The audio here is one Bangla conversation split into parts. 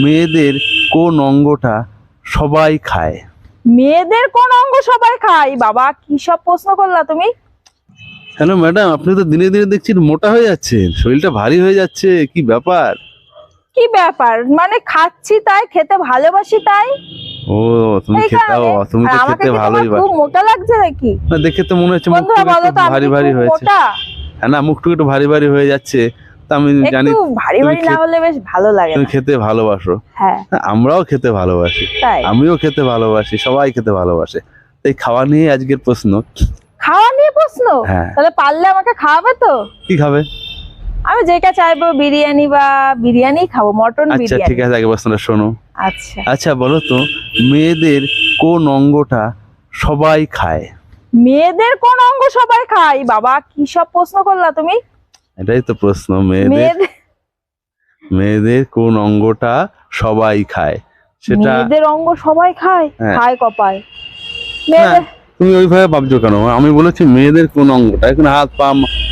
মেয়েদের কোন অঙ্গটা সবাই খায়? মেয়েদের কোন অঙ্গ সবাই খায়? বাবা কি সব প্রশ্ন করলা তুমি? হ্যালো ম্যাডাম, আপনি তো দিনে দিনে দেখছি মোটা হয়ে যাচ্ছেন, শরীরটা ভারী হয়ে যাচ্ছে, কি ব্যাপার? কি ব্যাপার মানে খাচ্ছি তাই, খেতে ভালোবাসি তাই। ও তুমি এই খেতে, কারণে। তুমি আর তো আমাকে খেতে কি ভালোই তোমার খুব মোটা লাগছে নাকি? না, দেখে তো মনে হচ্ছে বন্ধুরা মুখটুকু বলো একটু তো আমি ভারী কি ভারী খুব হয়েছে। মোটা? হ্যাঁ না, মুখটুকু একটু ভারী ভারী হয়ে যাচ্ছে। তা আমি জানি একটু ভারী ভারী না হলে বেশ ভালো লাগে তুমি না। খেতে ভালোবাসো। হ্যাঁ হ্যাঁ, আমরাও খেতে ভালোবাসি, তাই। আমিও খেতে ভালোবাসি, সবাই খেতে ভালোবাসে। এই খাওয়া নিয়ে আজকের প্রশ্ন। খাওয়া নিয়ে প্রশ্ন? হ্যাঁ। তাহলে পারলে আমাকে খাওয়াবে তো? কি খাবে? আমি যেটা চাইবো বিরিয়ানি বা বিরিয়ানি খাবো, মটন আচ্ছা বিরিয়ানি। ঠিক আছে, আগে প্রশ্নটা শোনো। আচ্ছা আচ্ছা বলো তো, মেয়েদের কোন অঙ্গটা সবাই খায়? মেয়েদের কোন অঙ্গ সবাই খায়? বাবা কি সব প্রশ্ন করলা তুমি? এটাই তো প্রশ্ন, মেয়েদের মেয়েদের মেয়েদের কোন অঙ্গটা সবাই খায় সেটা। মেয়েদের অঙ্গ সবাই খায়? হ্যাঁ। খায় কপায় না, মেয়েদের। তুমি ওইভাবে ভাবছো কেন? আমি বলেছি মেয়েদের কোন অঙ্গটা, এখানে হাত পা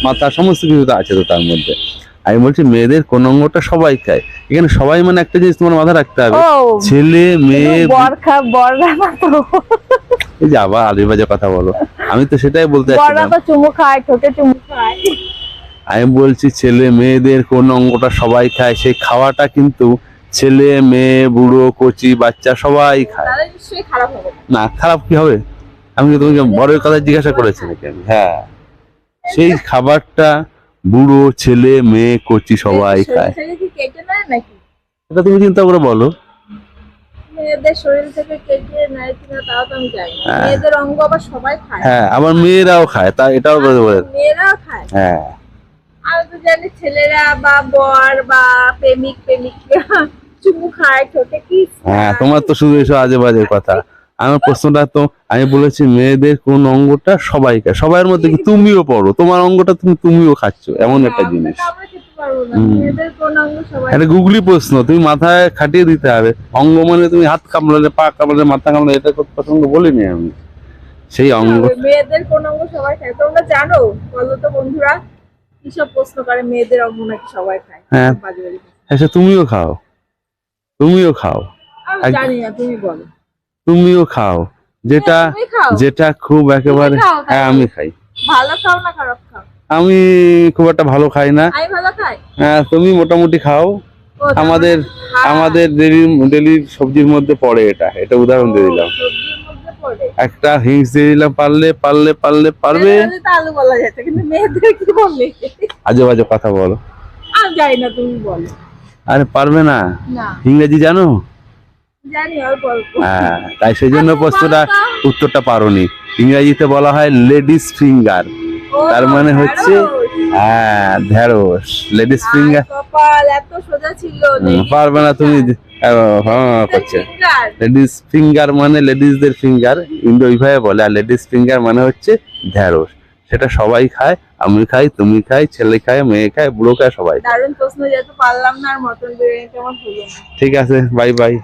মাথা সমস্ত কিছু তো আছে তো তার মধ্যে। আমি বলছি মেয়েদের কোন অঙ্গটা সবাই খায়। এখানে সবাই মানে একটা জিনিস তোমার মাথায় রাখতে হবে, ও ছেলে মেয়ে। বররা না তো? এই যে আবার আজেবাজে কথা বলো, আমি তো সেটাই বলতে বররা চাচ্ছিলাম। তো চুমু খায়, ঠোঁটে চুমু খায়। আমি বলছি ছেলে মেয়েদের কোন অঙ্গটা সবাই খায়, সেই খাওয়াটা কিন্তু ছেলে মেয়ে বুড়ো কচি বাচ্চা সবাই খায়। তাহলে নিশ্চয়ই খারাপ হবে না, খারাপ কি হবে? আমি কি তোমাকে বড়ের কথা জিজ্ঞাসা করেছি নাকি আমি? হ্যাঁ, সেই খাবারটা বুড়ো ছেলে মেয়ে কচি সবাই খায়। শরীর থেকে কি কেটে নেয় নাকি? এটা তুমি চিন্তা করে বলো। মেয়েদের শরীর থেকে কেটে নেয় কিনা তাও তো আমি জানি না। হ্যাঁ। মেয়েদের অঙ্গ আবার সবাই খায়? হ্যাঁ, আবার মেয়েরাও খায়, তা এটাও বলতে বলে। মেয়েরাও খায়? হ্যাঁ আমি তো জানি ছেলেরা বা বর বা প্রেমিক প্রেমিকা চুমু খায়, ঠোঁটে কিস হ্যাঁ, তোমার তো শুধু এসব আজে বাজে কথা। আমার প্রশ্নটা তো, আমি বলেছি মেয়েদের কোন অঙ্গটা সবাই খায়, সবার মধ্যে কি তুমিও পড়ো, তোমার অঙ্গটা তুমিও খাচ্ছ, এমন একটা জিনিস। আমরা খেতে পারবো না। হুম। মেয়েদের কোন অঙ্গ সবাই একটা গুগলি প্রশ্ন, তুমি মাথায় খাটিয়ে দিতে হবে। অঙ্গ মানে তুমি হাত কামড়ালে, পা কামড়ালে, মাথা কামড়ালে, এটা প্রসঙ্গ বলিনি আমি। সেই অঙ্গ। খায়? মেয়েদের কোন অঙ্গ সবাই খায় তোমরা জানো? বলো তো বন্ধুরা, কি সব প্রশ্ন করে মেয়েদের অঙ্গ নাকি সবাই খায়? হ্যাঁ। বাজে বাজে প্রশ্ন। হ্যাঁ, সে তুমিও খাও, তুমিও খাও, আমি জানি না, তুমি বলো। তুমিও খাও, যেটা তুমি খাও? যেটা খুব একেবারে। তুমি খাও তাহলে? হ্যাঁ, আমি খাই। ভালো খাও না খারাপ খাও? আমি খুব একটা ভালো খাই না। আমি ভালো খাই। হ্যাঁ, তুমি মোটামুটি খাও। ও, তার আমাদের মানে খায়। আমাদের ডেলির সবজির মধ্যে পড়ে এটা উদাহরণ দিয়ে দিলাম। সবজির মধ্যে পড়ে? একটা হিংস দিয়ে দিলাম, পারলে পারলে পারলে পারবে। মেয়েদের তো আলু বলা যেত, কিন্তু মেয়েদের কি বললে? আজে বাজে কথা বলো। আমি জানি না, তুমি বলো। আরে পারবে না? না ইংরেজি জানো? জানি অল্প অল্প। হ্যাঁ, তাই সেই জন্য আচ্ছা, প্রশ্নটা, বলো তো। উত্তরটা পারোনি। ইংরেজিতে বলা হয় লেডিস ফিঙ্গার, ও, তার মানে হচ্ছে ঢেঁড়স। হ্যাঁ ঢেঁড়স, লেডিস হায় ফিঙ্গার। কপাল, এত সোজা ছিল। পারবে না তুমি। হ্যাঁ করছে। ফিঙ্গার। লেডিস ফিঙ্গার মানে লেডিসদের ফিঙ্গার, ইন্ডো ওইভাবে বলে। আর লেডিস ফিঙ্গার মানে হচ্ছে ঢেঁড়স। সেটা সবাই খায়, আমি খাই, তুমি খাই, ছেলে খায়, মেয়ে খায়, বুড়ো খায়, সবাই খায়। দারুণ প্রশ্ন, যেহেতু পারলাম না, আর মটন বিরিয়ানি আমার হলো না। ঠিক আছে, বাই বাই।